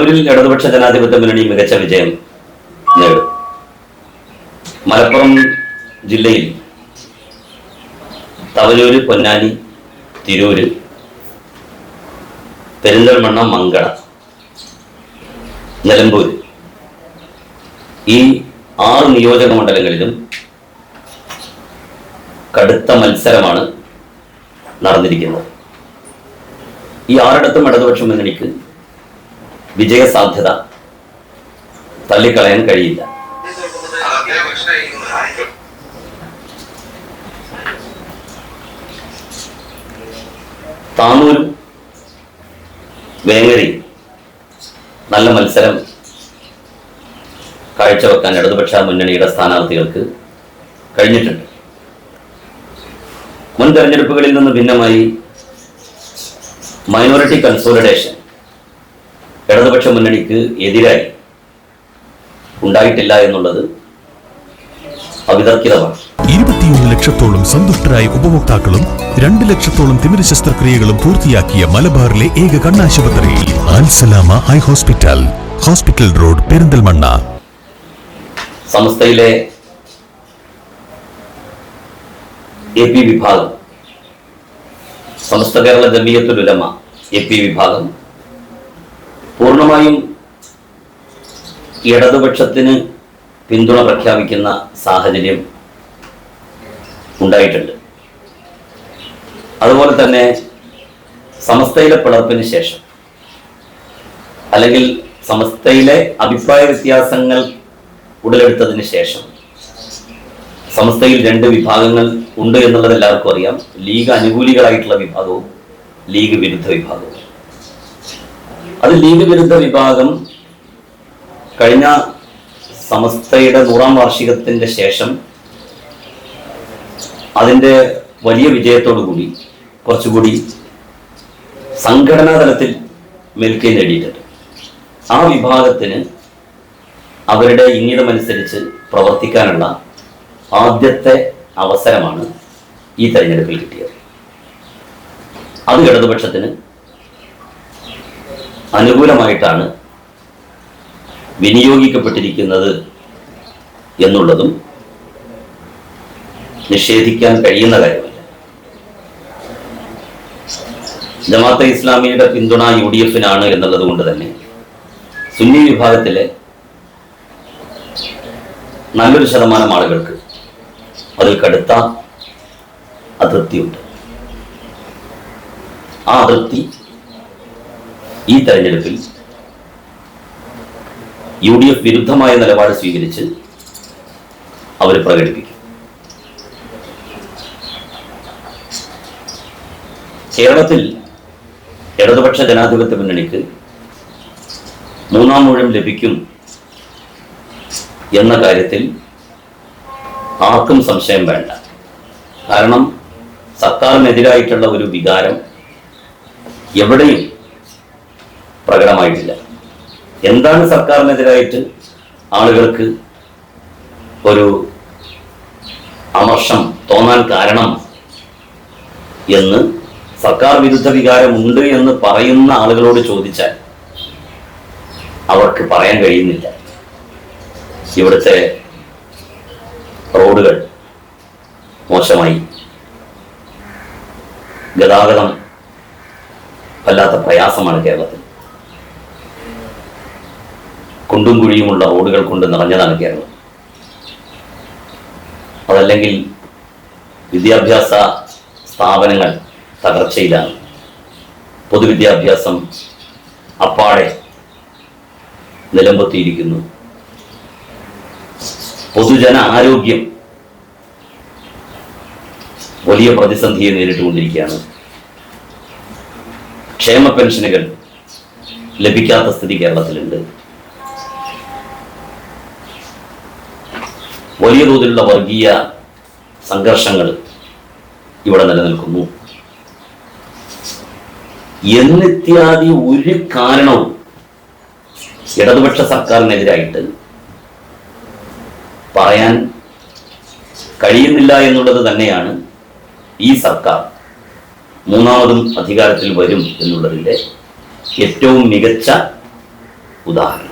കണ്ണൂരിൽ ഇടതുപക്ഷ ജനാധിപത്യ മുന്നണി മികച്ച വിജയം നേടും. മലപ്പുറം ജില്ലയിൽ തവനൂര്, പൊന്നാനി, തിരൂര്, പെരിന്തൽമണ്ണ, മങ്കട, നിലമ്പൂർ ഈ 6 നിയോജക മണ്ഡലങ്ങളിലും കടുത്ത മത്സരമാണ് നടന്നിരിക്കുന്നത്. ഈ 6ഇടത്തും ഇടതുപക്ഷ മുന്നണിക്ക് വിജയ സാധ്യത തള്ളിക്കളയാൻ കഴിയില്ല. താനൂരും വേങ്ങരയും നല്ല മത്സരം കാഴ്ചവെക്കാൻ ഇടതുപക്ഷ മുന്നണിയുടെ സ്ഥാനാർത്ഥികൾക്ക് കഴിഞ്ഞിട്ടുണ്ട്. മുൻ തെരഞ്ഞെടുപ്പുകളിൽ നിന്ന് ഭിന്നമായി മൈനോറിറ്റി കൺസോളിഡേഷൻ ഇടതുപക്ഷ മുന്നണിക്ക് എതിരായി ഉണ്ടായിട്ടില്ല എന്നുള്ളത് അവിതർക്കിതമാണ്. 21 ലക്ഷത്തോളം സന്തുഷ്ടരായ ഉപഭോക്താക്കളും 2 ലക്ഷത്തോളം തിമിര ശസ്ത്രക്രിയകളും പൂർത്തിയാക്കിയ മലബാറിലെ ഏക കണ്ണാശുപത്രി Alsalama high hospital, hospital road, Perinthalmanna. സമസ്തയിലെ AP വിഭാഗം, സമസ്ത കേരള ജമിയത്തുൽ ഉലമ AP വിഭാഗം പൂർണ്ണമായും ഇടതുപക്ഷത്തിന് പിന്തുണ പ്രഖ്യാപിക്കുന്ന സാഹചര്യം ഉണ്ടായിട്ടുണ്ട്. അതുപോലെ തന്നെ സമസ്തയിലെ പിളർപ്പിന് ശേഷം, അല്ലെങ്കിൽ സമസ്തയിലെ അഭിപ്രായ വ്യത്യാസങ്ങൾ ഉടലെടുത്തതിന് ശേഷം സമസ്തയിൽ 2 വിഭാഗങ്ങൾ ഉണ്ട് എന്നുള്ളത് എല്ലാവർക്കും അറിയാം. ലീഗ് അനുകൂലികളായിട്ടുള്ള വിഭാഗവും ലീഗ് വിരുദ്ധ വിഭാഗവും. അത് ലീഗ് വിരുദ്ധ വിഭാഗം കഴിഞ്ഞ സമസ്തയുടെ 100ാം വാർഷികത്തിന്റെ ശേഷം അതിൻ്റെ വലിയ വിജയത്തോടുകൂടി കുറച്ചുകൂടി സംഘടനാ തലത്തിൽ മേൽക്കൈ നേടിയിട്ടുണ്ട്. ആ വിഭാഗത്തിന് അവരുടെ ഇംഗിതമനുസരിച്ച് പ്രവർത്തിക്കാനുള്ള ആദ്യത്തെ അവസരമാണ് ഈ തെരഞ്ഞെടുപ്പിൽ കിട്ടിയത്. അത് ഇടതുപക്ഷത്തിന് അനുകൂലമായിട്ടാണ് വിനിയോഗിക്കപ്പെട്ടിരിക്കുന്നത് എന്നുള്ളതും നിഷേധിക്കാൻ കഴിയുന്ന കാര്യമല്ല. ജമാഅത്തെ ഇസ്ലാമിയുടെ പിന്തുണ UDF-നാണ് എന്നുള്ളത് കൊണ്ട് തന്നെ സുന്നി വിഭാഗത്തിലെ നല്ലൊരു ശതമാനം ആളുകൾക്ക് അതിൽ കടുത്ത അതൃപ്തിയുണ്ട്. ആ അതൃപ്തി ഈ തെരഞ്ഞെടുപ്പിൽ UDF വിരുദ്ധമായ നിലപാട് സ്വീകരിച്ച് അവർ പ്രകടിപ്പിക്കും. കേരളത്തിൽ ഇടതുപക്ഷ ജനാധിപത്യ മുന്നണിക്ക് 3ാം ഊഴം ലഭിക്കും എന്ന കാര്യത്തിൽ ആർക്കും സംശയം വേണ്ട. കാരണം സർക്കാരിനെതിരായിട്ടുള്ള ഒരു വികാരം എവിടെയും പ്രകടമായിട്ടില്ല. എന്താണ് സർക്കാരിനെതിരായിട്ട് ആളുകൾക്ക് ഒരു അമർഷം തോന്നാൻ കാരണം എന്ന് സർക്കാർ വിരുദ്ധ വികാരമുണ്ട് എന്ന് പറയുന്ന ആളുകളോട് ചോദിച്ചാൽ അവർക്ക് പറയാൻ കഴിയുന്നില്ല. ഇവിടുത്തെ റോഡുകൾ മോശമായി, ഗതാഗതം വല്ലാത്ത പ്രയാസമാണ് കേരളത്തിൽ, കുണ്ടും കുഴിയുമുള്ള റോഡുകൾ കൊണ്ട് നിറഞ്ഞതാണ് കേരളം. അതല്ലെങ്കിൽ വിദ്യാഭ്യാസ സ്ഥാപനങ്ങൾ തകർച്ചയിലാണ്, പൊതുവിദ്യാഭ്യാസം അപ്പാടെ നിലംപൊത്തിയിരിക്കുന്നു, പൊതുജന ആരോഗ്യം വലിയ പ്രതിസന്ധിയെ നേരിട്ടുകൊണ്ടിരിക്കുകയാണ്, ക്ഷേമ പെൻഷനുകൾ ലഭിക്കാത്ത സ്ഥിതി കേരളത്തിലുണ്ട്, വലിയ തോതിലുള്ള വർഗീയ സംഘർഷങ്ങൾ ഇവിടെ നിലനിൽക്കുന്നു എന്നിത്യാദി ഒരു കാരണവും ഇടതുപക്ഷ സർക്കാരിനെതിരായിട്ട് പറയാൻ കഴിയുന്നില്ല എന്നുള്ളത് തന്നെയാണ് ഈ സർക്കാർ 3ാമതും അധികാരത്തിൽ വരും എന്നുള്ളതിൻ്റെ ഏറ്റവും മികച്ച ഉദാഹരണം.